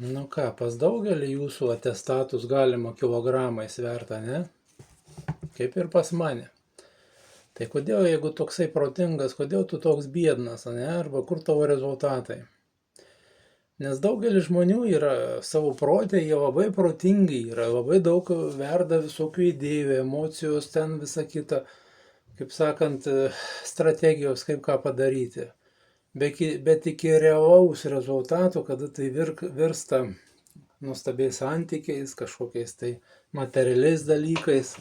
Nu ką, pas daugelį jūsų atestatus galima kilogramais svert, ane? Kaip ir pas mane. Tai kodėl, jeigu toksai protingas, kodėl tu toks biednas, ane? Arba kur tavo rezultatai? Nes daugelis žmonių yra savo protė, jie labai protingi, yra labai daug verda visokių idėjų, emocijos, ten visa kita, kaip sakant, strategijos, kaip ką padaryti. Bet iki realaus rezultato, kada tai virsta nuostabiais santykiais, kažkokiais tai materialiais dalykais,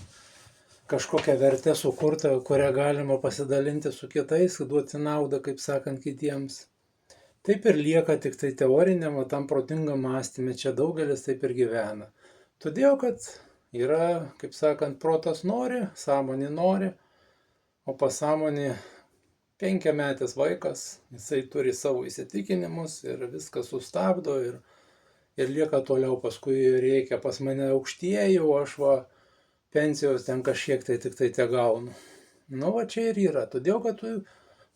kažkokia vertė sukurta, kurią galima pasidalinti su kitais, duoti naudą, kaip sakant, kitiems. Taip ir lieka tik tai teoriniam, o tam protingam mąstymė, čia daugelis taip ir gyvena. Todėl, kad yra, kaip sakant, protas nori, sąmonė nori, o pasąmonė penkiametis vaikas, jisai turi savo įsitikinimus ir viską sustabdo ir lieka toliau, paskui reikia pas mane aukštieji, o aš va pensijos ten kažkiek tai tik tai te gaunu. Nu va čia ir yra, todėl kad tu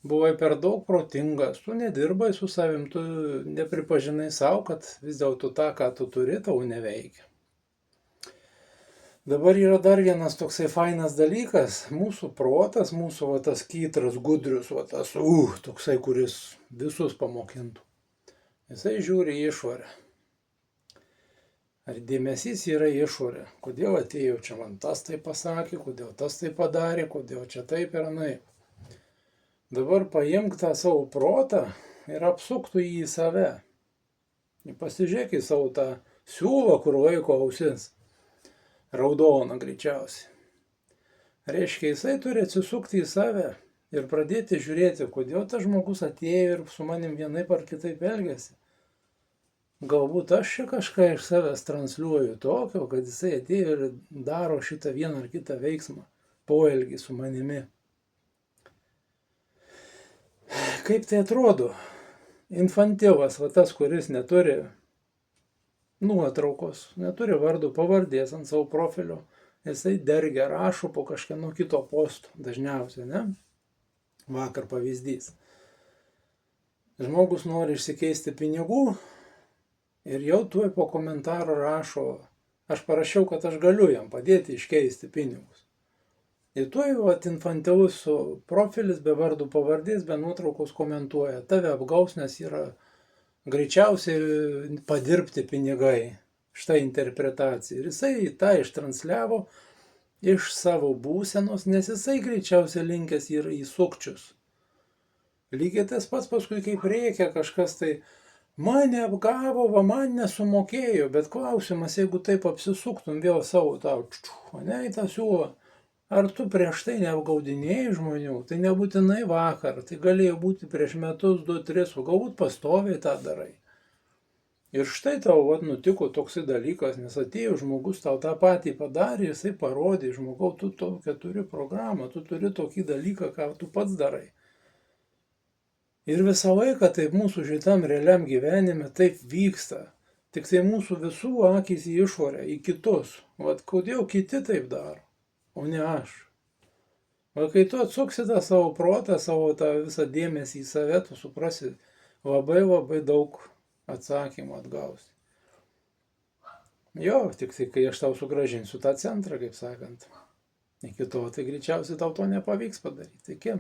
buvai per daug protingas, tu nedirbai su savim, tu nepripažinai savo, kad vis dėlto tą, ką tu turi, tau neveikia. Dabar yra dar vienas toksai fainas dalykas, mūsų protas, mūsų va, tas kytras, gudrius, va, tas, toksai, kuris visus pamokintų. Jisai žiūri į išorę. Ar dėmesys yra išorė? Kodėl atėjo čia man tas tai pasakė, kodėl tas tai padarė, kodėl čia taip ir anaip. Dabar paimk tą savo protą ir apsuktų jį į save. Pasižiūrėk į savo tą siūlą, kur laiko ausis. Raudona greičiausiai. Reiškia, jisai turi atsisukti į save ir pradėti žiūrėti, kodėl tas žmogus atėjo ir su manim vienaip ar kitaip elgiasi. Galbūt aš čia kažką iš savęs transliuoju tokio, kad jisai atėjo ir daro šitą vieną ar kitą veiksmą, poelgį su manimi. Kaip tai atrodo? Infantilas, va tas, kuris neturi nuotraukos, neturi vardų pavardės ant savo profilio, jisai dergia, rašo po kažkieno kito posto, dažniausiai, ne? Vakar pavyzdys. Žmogus nori išsikeisti pinigų ir jau tuoj po komentaro rašo, aš parašiau, kad aš galiu jam padėti iškeisti pinigus. Ir tuoj infantilus profilis be vardų pavardės, be nuotraukos komentuoja, tave apgaus, nes yra greičiausiai padirbti pinigai. Štai interpretacija. Ir jisai tą ištransliavo iš savo būsenos, nes jisai greičiausiai linkęs yra į sukčius. Lygiai tas pats paskui kaip reikia kažkas tai, mane apgavo, va man nesumokėjo, bet klausimas, jeigu taip apsisuktum vėl savo tau, ne į tą siūlą, ar tu prieš tai neapgaudinėjai žmonių, tai nebūtinai vakar, tai galėjo būti prieš metus, 2-3, o galbūt pastoviai tą darai. Ir štai tau nutiko toksai dalykas, nes atėjo žmogus, tau tą patį padarė, jisai parodė, žmogau, tu tokią turi programą, tu turi tokį dalyką, ką tu pats darai. Ir visą laiką taip mūsų šitam realiam gyvenime taip vyksta, tik tai mūsų visų akys į išorę, į kitus. Vat kodėl kiti taip daro, o ne aš. O kai tu atsuksi tą savo protą, savo tą visą dėmesį į save, tu suprasi, labai daug atsakymų atgausi. Jo, tik tai kai aš tau sugrąžinsiu tą centrą, kaip sakant. Iki to, tai greičiausiai tau to nepavyks padaryti. Iki.